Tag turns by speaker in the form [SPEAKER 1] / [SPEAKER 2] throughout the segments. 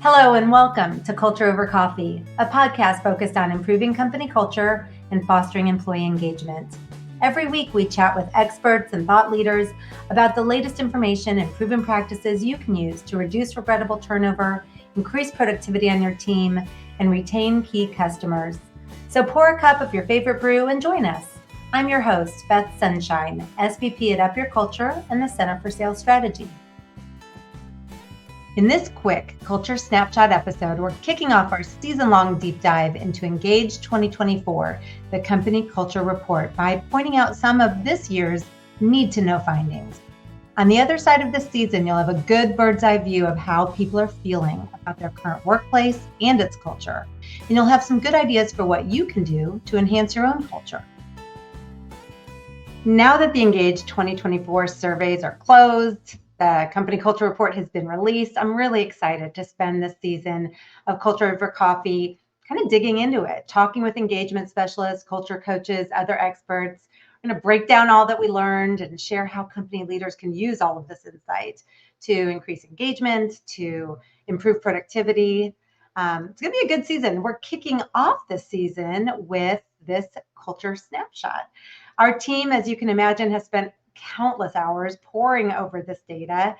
[SPEAKER 1] Hello and welcome to Culture Over Coffee, a podcast focused on improving company culture and fostering employee engagement. Every week we chat with experts and thought leaders about the latest information and proven practices you can use to reduce regrettable turnover, increase productivity on your team, and retain key customers. So pour a cup of your favorite brew and join us. I'm your host, Beth Sunshine, SVP at Up Your Culture and the Center for Sales Strategy. In this quick Culture Snapshot episode, we're kicking off our season-long deep dive into Engage 2024, the Company Culture Report, by pointing out some of this year's need-to-know findings. On the other side of this season, you'll have a good bird's-eye view of how people are feeling about their current workplace and its culture, and you'll have some good ideas for what you can do to enhance your own culture. Now that the Engage 2024 surveys are closed, the Company Culture Report has been released, I'm really excited to spend this season of Culture Over Coffee kind of digging into it, talking with engagement specialists, culture coaches, other experts. We're going to break down all that we learned and share how company leaders can use all of this insight to increase engagement, to improve productivity. It's going to be a good season. We're kicking off this season with this Culture Snapshot. Our team, as you can imagine, has spent countless hours poring over this data,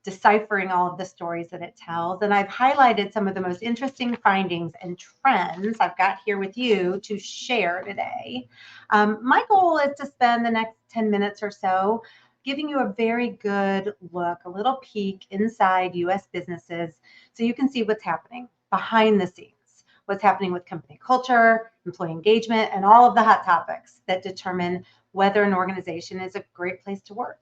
[SPEAKER 1] deciphering all of the stories that it tells. And I've highlighted some of the most interesting findings and trends I've got here with you to share today. My goal is to spend the next 10 minutes or so giving you a very good look, a little peek inside U.S. businesses so you can see what's happening behind the scenes, what's happening with company culture, employee engagement, and all of the hot topics that determine whether an organization is a great place to work.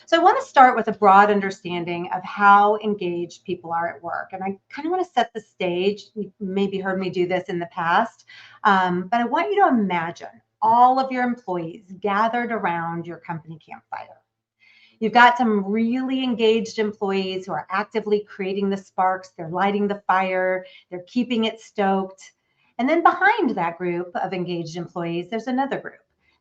[SPEAKER 1] So I want to start with a broad understanding of how engaged people are at work. And I kind of want to set the stage. You maybe heard me do this in the past, but I want you to imagine all of your employees gathered around your company campfire. You've got some really engaged employees who are actively creating the sparks. They're lighting the fire. They're keeping it stoked. And then behind that group of engaged employees, there's another group.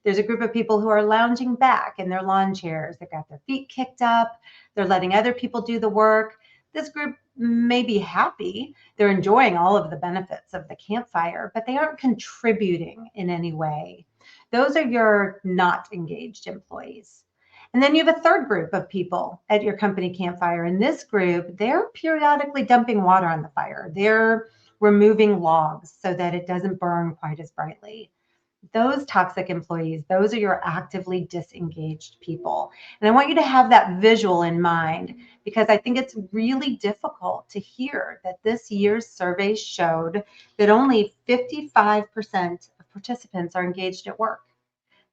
[SPEAKER 1] There's a group of people who are lounging back in their lawn chairs. They've got their feet kicked up. They're letting other people do the work. This group may be happy. They're enjoying all of the benefits of the campfire, but they aren't contributing in any way. Those are your not engaged employees. And then you have a third group of people at your company campfire. In this group, they're periodically dumping water on the fire. They're removing logs so that it doesn't burn quite as brightly. Those toxic employees, those are your actively disengaged people. And I want you to have that visual in mind because I think it's really difficult to hear that this year's survey showed that only 55% of participants are engaged at work.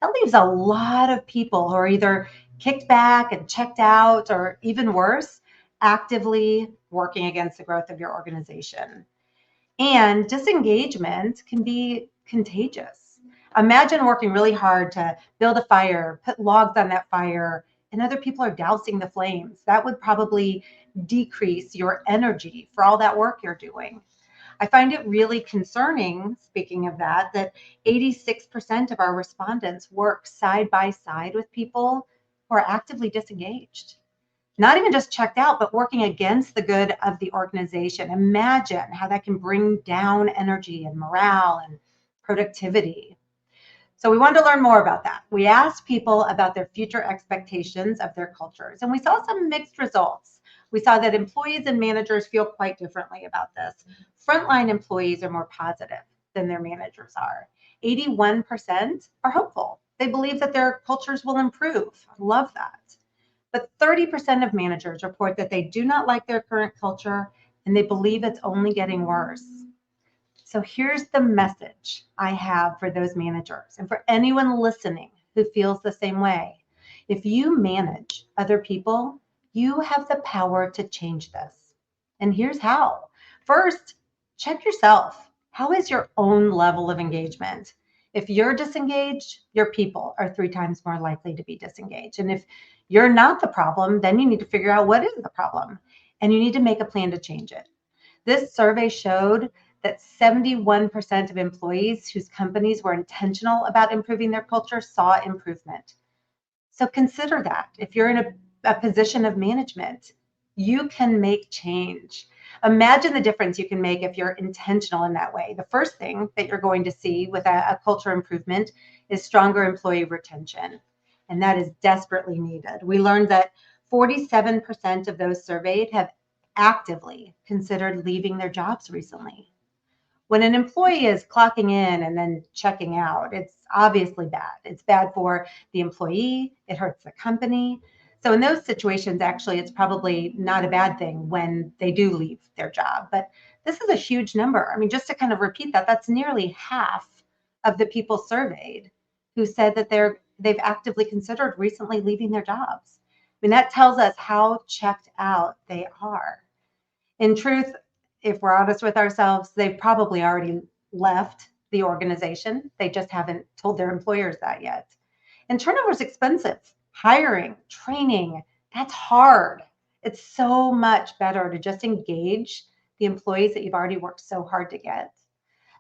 [SPEAKER 1] That leaves a lot of people who are either kicked back and checked out, or even worse, actively working against the growth of your organization. And disengagement can be contagious. Imagine working really hard to build a fire, put logs on that fire, and other people are dousing the flames. That would probably decrease your energy for all that work you're doing. I find it really concerning, speaking of that 86% of our respondents work side by side with people who are actively disengaged. Not even just checked out, but working against the good of the organization. Imagine how that can bring down energy and morale and productivity. So we wanted to learn more about that. We asked people about their future expectations of their cultures, and we saw some mixed results. We saw that employees and managers feel quite differently about this. Frontline employees are more positive than their managers are. 81% are hopeful. They believe that their cultures will improve. I love that. But 30% of managers report that they do not like their current culture and they believe it's only getting worse. So here's the message I have for those managers and for anyone listening who feels the same way. If you manage other people, you have the power to change this. And here's how. First, check yourself. How is your own level of engagement? If you're disengaged, your people are 3 times more likely to be disengaged. And if you're not the problem, then you need to figure out what is the problem. And you need to make a plan to change it. This survey showed that 71% of employees whose companies were intentional about improving their culture saw improvement. So consider that. If you're in a position of management, you can make change. Imagine the difference you can make if you're intentional in that way. The first thing that you're going to see with a culture improvement is stronger employee retention. And that is desperately needed. We learned that 47% of those surveyed have actively considered leaving their jobs recently. When an employee is clocking in and then checking out, it's obviously bad. It's bad for the employee, it hurts the company. So, in those situations, actually, it's probably not a bad thing when they do leave their job. But this is a huge number. I mean, just to kind of repeat that, that's nearly half of the people surveyed who said that they've actively considered recently leaving their jobs. I mean, that tells us how checked out they are. In truth, if we're honest with ourselves, they've probably already left the organization. They just haven't told their employers that yet. And turnover is expensive. Hiring, training, that's hard. It's so much better to just engage the employees that you've already worked so hard to get.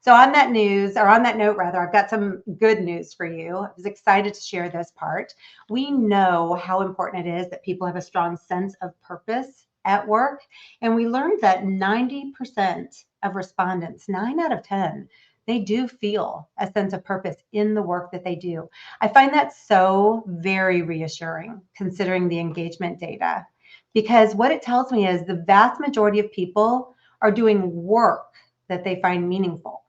[SPEAKER 1] So on that note rather, I've got some good news for you. I was excited to share this part. We know how important it is that people have a strong sense of purpose at work. And we learned that 90% of respondents, 9 out of 10, they do feel a sense of purpose in the work that they do. I find that so very reassuring considering the engagement data, because what it tells me is the vast majority of people are doing work that they find meaningful.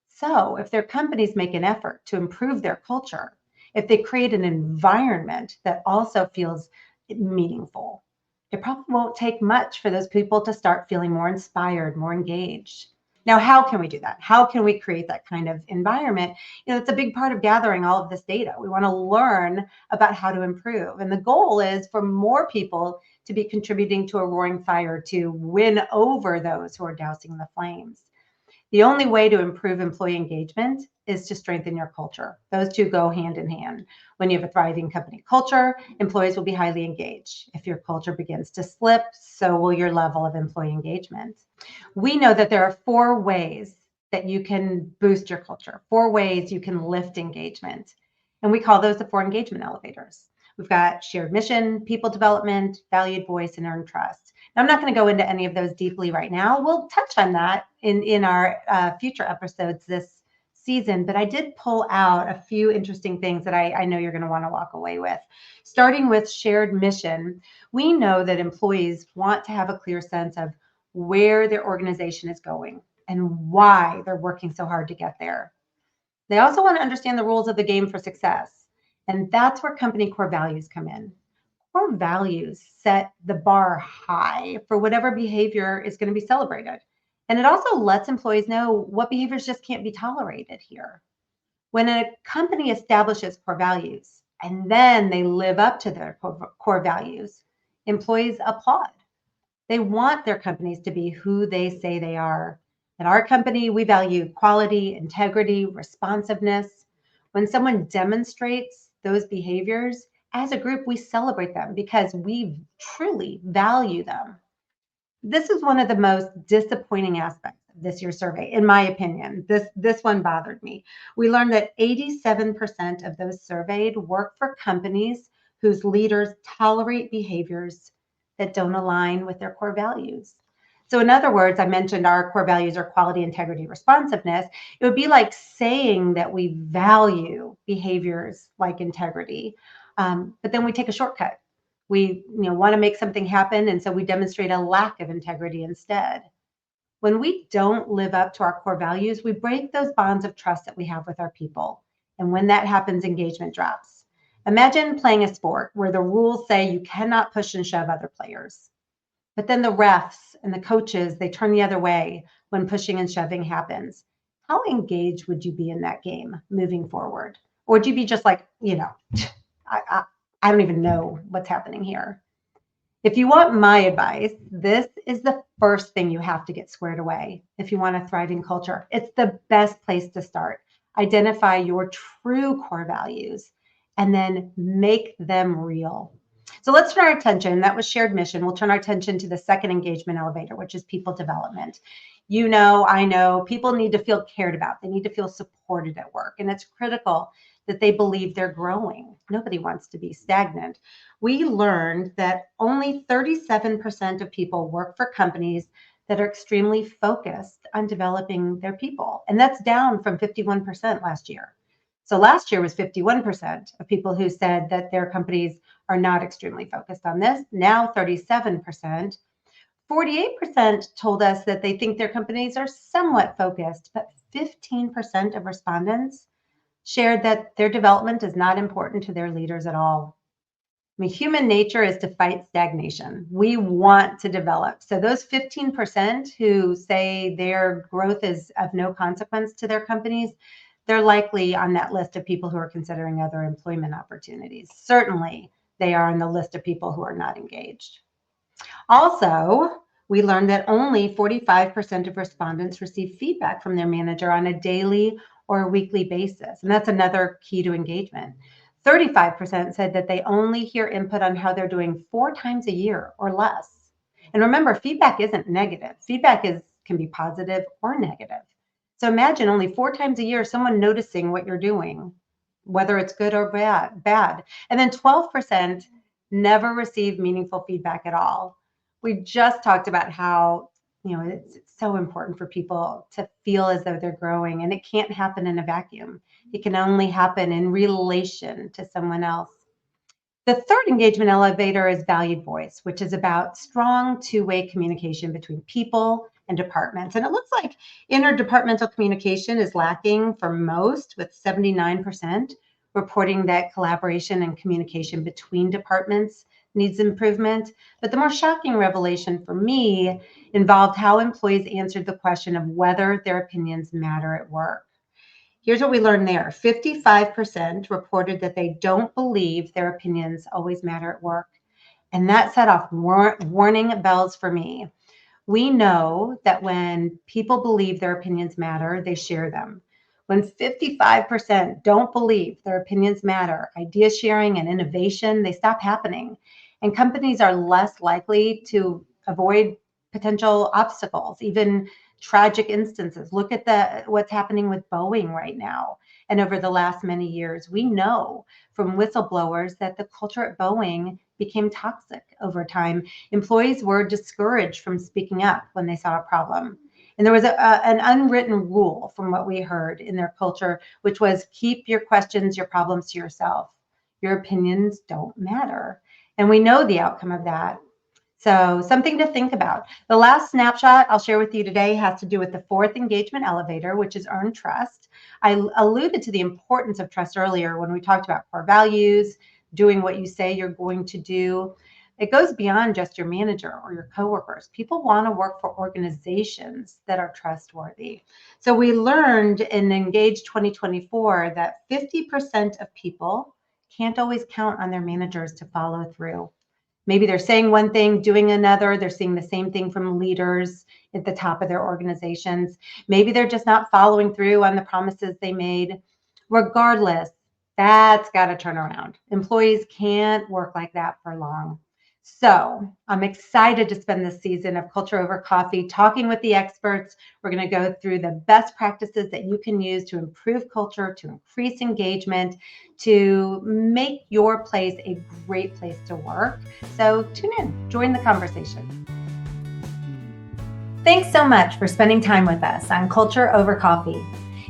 [SPEAKER 1] So if their companies make an effort to improve their culture, if they create an environment that also feels meaningful, it probably won't take much for those people to start feeling more inspired, more engaged. Now, how can we do that? How can we create that kind of environment? It's a big part of gathering all of this data. We want to learn about how to improve. And the goal is for more people to be contributing to a roaring fire to win over those who are dousing the flames. The only way to improve employee engagement is to strengthen your culture. Those two go hand in hand. When you have a thriving company culture, employees will be highly engaged. If your culture begins to slip, so will your level of employee engagement. We know that there are 4 ways that you can boost your culture, 4 ways you can lift engagement. And we call those the 4 engagement elevators. We've got shared mission, people development, valued voice, and earned trust. Now, I'm not going to go into any of those deeply right now. We'll touch on that in our future episodes this season, but I did pull out a few interesting things that I know you're going to want to walk away with. Starting with shared mission, we know that employees want to have a clear sense of where their organization is going and why they're working so hard to get there. They also want to understand the rules of the game for success. And that's where company core values come in. Core values set the bar high for whatever behavior is going to be celebrated. And it also lets employees know what behaviors just can't be tolerated here. When a company establishes core values and then they live up to their core values, employees applaud. They want their companies to be who they say they are. At our company, we value quality, integrity, responsiveness. When someone demonstrates those behaviors, as a group, we celebrate them because we truly value them. This is one of the most disappointing aspects of this year's survey, in my opinion. This one bothered me. We learned that 87% of those surveyed work for companies whose leaders tolerate behaviors that don't align with their core values. So in other words, I mentioned our core values are quality, integrity, responsiveness. It would be like saying that we value behaviors like integrity, but then we take a shortcut. We want to make something happen, and so we demonstrate a lack of integrity instead. When we don't live up to our core values, we break those bonds of trust that we have with our people. And when that happens, engagement drops. Imagine playing a sport where the rules say you cannot push and shove other players. But then the refs and the coaches, they turn the other way when pushing and shoving happens. How engaged would you be in that game moving forward? Or would you be just like, I don't even know what's happening here? If you want my advice, this is the first thing you have to get squared away if you want a thriving culture. It's the best place to start. Identify your true core values and then make them real. So let's turn our attention. That was shared mission. We'll turn our attention to the second engagement elevator, which is people development. I know people need to feel cared about. They need to feel supported at work. And it's critical that they believe they're growing. Nobody wants to be stagnant. We learned that only 37% of people work for companies that are extremely focused on developing their people. And that's down from 51% last year. So last year was 51% of people who said that their companies are not extremely focused on this. Now 37%. 48% told us that they think their companies are somewhat focused, but 15% of respondents shared that their development is not important to their leaders at all. I mean, human nature is to fight stagnation. We want to develop. So those 15% who say their growth is of no consequence to their companies, they're likely on that list of people who are considering other employment opportunities. Certainly, they are on the list of people who are not engaged. Also, we learned that only 45% of respondents receive feedback from their manager on a daily or a weekly basis. And that's another key to engagement. 35% said that they only hear input on how they're doing 4 times a year or less. And remember, feedback isn't negative. Feedback can be positive or negative. So imagine only 4 times a year, someone noticing what you're doing, whether it's good or bad. And then 12% never receive meaningful feedback at all. We just talked about how it's so important for people to feel as though they're growing, and it can't happen in a vacuum. It can only happen in relation to someone else. The third engagement elevator is valued voice, which is about strong two-way communication between people and departments. And it looks like interdepartmental communication is lacking for most, with 79% reporting that collaboration and communication between departments needs improvement. But the more shocking revelation for me involved how employees answered the question of whether their opinions matter at work. Here's what we learned there. 55% reported that they don't believe their opinions always matter at work. And that set off warning bells for me. We know that when people believe their opinions matter, they share them. When 55% don't believe their opinions matter, idea sharing and innovation, they stop happening. And companies are less likely to avoid potential obstacles, even tragic instances. Look at what's happening with Boeing right now. And over the last many years, we know from whistleblowers that the culture at Boeing became toxic over time. Employees were discouraged from speaking up when they saw a problem. And there was an unwritten rule from what we heard in their culture, which was keep your questions, your problems to yourself. Your opinions don't matter. And we know the outcome of that. So something to think about. The last snapshot I'll share with you today has to do with the fourth engagement elevator, which is earn trust. I alluded to the importance of trust earlier when we talked about core values, doing what you say you're going to do. It goes beyond just your manager or your coworkers. People want to work for organizations that are trustworthy. So we learned in Engage 2024 that 50% of people can't always count on their managers to follow through. Maybe they're saying one thing, doing another. They're seeing the same thing from leaders at the top of their organizations. Maybe they're just not following through on the promises they made. Regardless, that's got to turn around. Employees can't work like that for long. So I'm excited to spend this season of Culture Over Coffee talking with the experts. We're going to go through the best practices that you can use to improve culture, to increase engagement, to make your place a great place to work. So tune in, join the conversation. Thanks so much for spending time with us on Culture Over Coffee.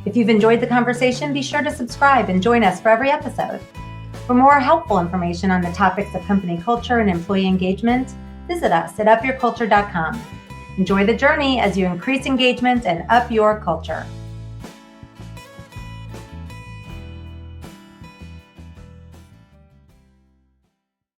[SPEAKER 1] If you've enjoyed the conversation, be sure to subscribe and join us for every episode. For more helpful information on the topics of company culture and employee engagement, visit us at upyourculture.com. Enjoy the journey as you increase engagement and up your culture.